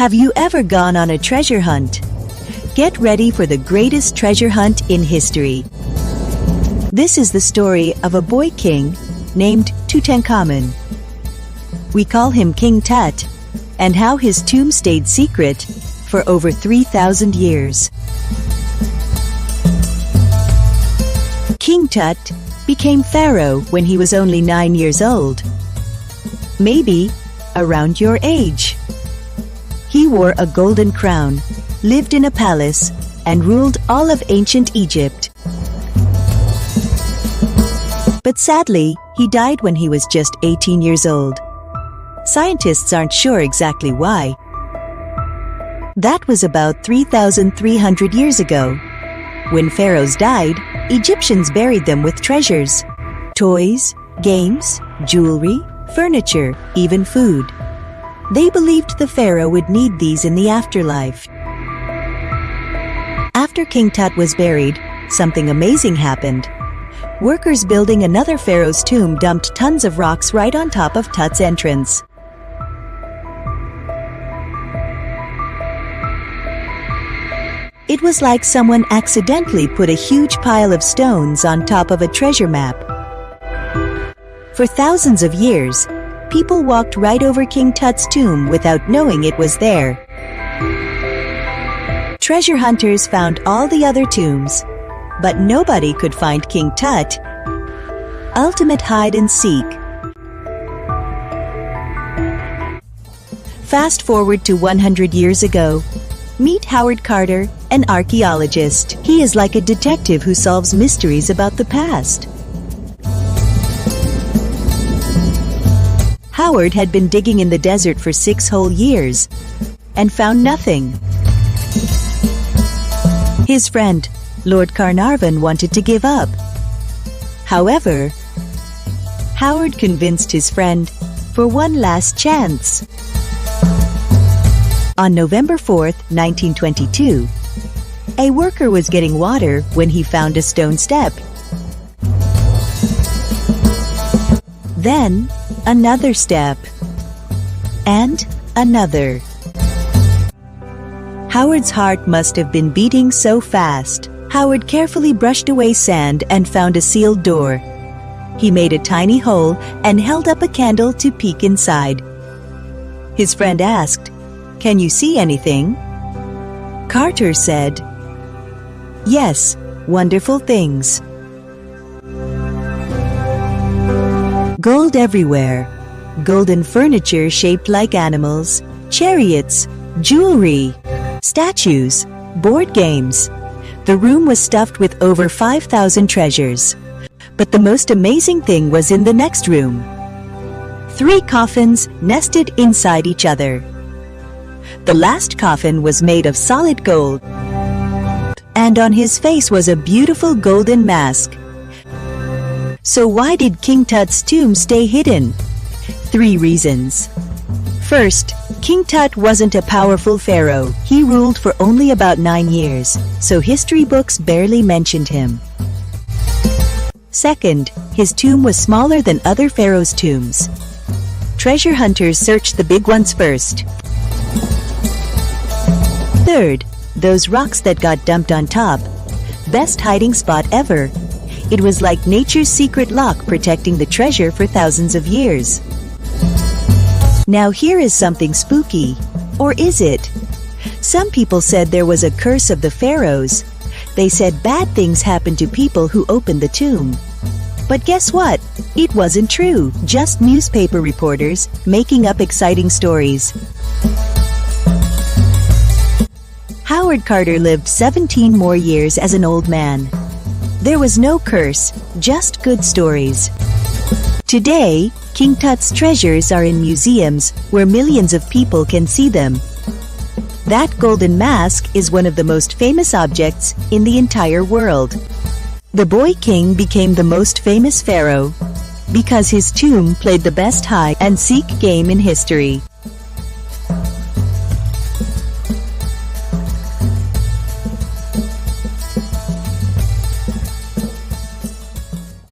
Have you ever gone on a treasure hunt? Get ready for the greatest treasure hunt in history. This is the story of a boy king named Tutankhamun. We call him King Tut, and how his tomb stayed secret for over 3,000 years. King Tut became pharaoh when he was only 9 years old. Maybe around your age. He wore a golden crown, lived in a palace, and ruled all of ancient Egypt. But sadly, he died when he was just 18 years old. Scientists aren't sure exactly why. That was about 3,300 years ago. When pharaohs died, Egyptians buried them with treasures, toys, games, jewelry, furniture, even food. They believed the pharaoh would need these in the afterlife. After King Tut was buried, something amazing happened. Workers building another pharaoh's tomb dumped tons of rocks right on top of Tut's entrance. It was like someone accidentally put a huge pile of stones on top of a treasure map. For thousands of years, people walked right over King Tut's tomb without knowing it was there. Treasure hunters found all the other tombs, but nobody could find King Tut. Ultimate hide and seek. Fast forward to 100 years ago. Meet Howard Carter, an archaeologist. He is like a detective who solves mysteries about the past. Howard had been digging in the desert for 6 whole years and found nothing. His friend, Lord Carnarvon, wanted to give up. However, Howard convinced his friend for one last chance. On November 4th, 1922, a worker was getting water when he found a stone step. Then, another step. And another. Howard's heart must have been beating so fast. Howard carefully brushed away sand and found a sealed door. He made a tiny hole and held up a candle to peek inside. His friend asked, "Can you see anything?" Carter said, "Yes, wonderful things. Gold everywhere. Golden furniture shaped like animals, chariots, jewelry, statues, board games." The room was stuffed with over 5,000 treasures. But the most amazing thing was in the next room. 3 coffins nested inside each other. The last coffin was made of solid gold, and on his face was a beautiful golden mask. So why did King Tut's tomb stay hidden? 3 reasons. First, King Tut wasn't a powerful pharaoh. He ruled for only about 9 years, so history books barely mentioned him. Second, his tomb was smaller than other pharaohs' tombs. Treasure hunters searched the big ones first. Third, those rocks that got dumped on top. Best hiding spot ever. It was like nature's secret lock protecting the treasure for thousands of years. Now here is something spooky. Or is it? Some people said there was a curse of the pharaohs. They said bad things happened to people who opened the tomb. But guess what? It wasn't true. Just newspaper reporters making up exciting stories. Howard Carter lived 17 more years as an old man. There was no curse, just good stories. Today, King Tut's treasures are in museums where millions of people can see them. That golden mask is one of the most famous objects in the entire world. The boy king became the most famous pharaoh because his tomb played the best hide and seek game in history.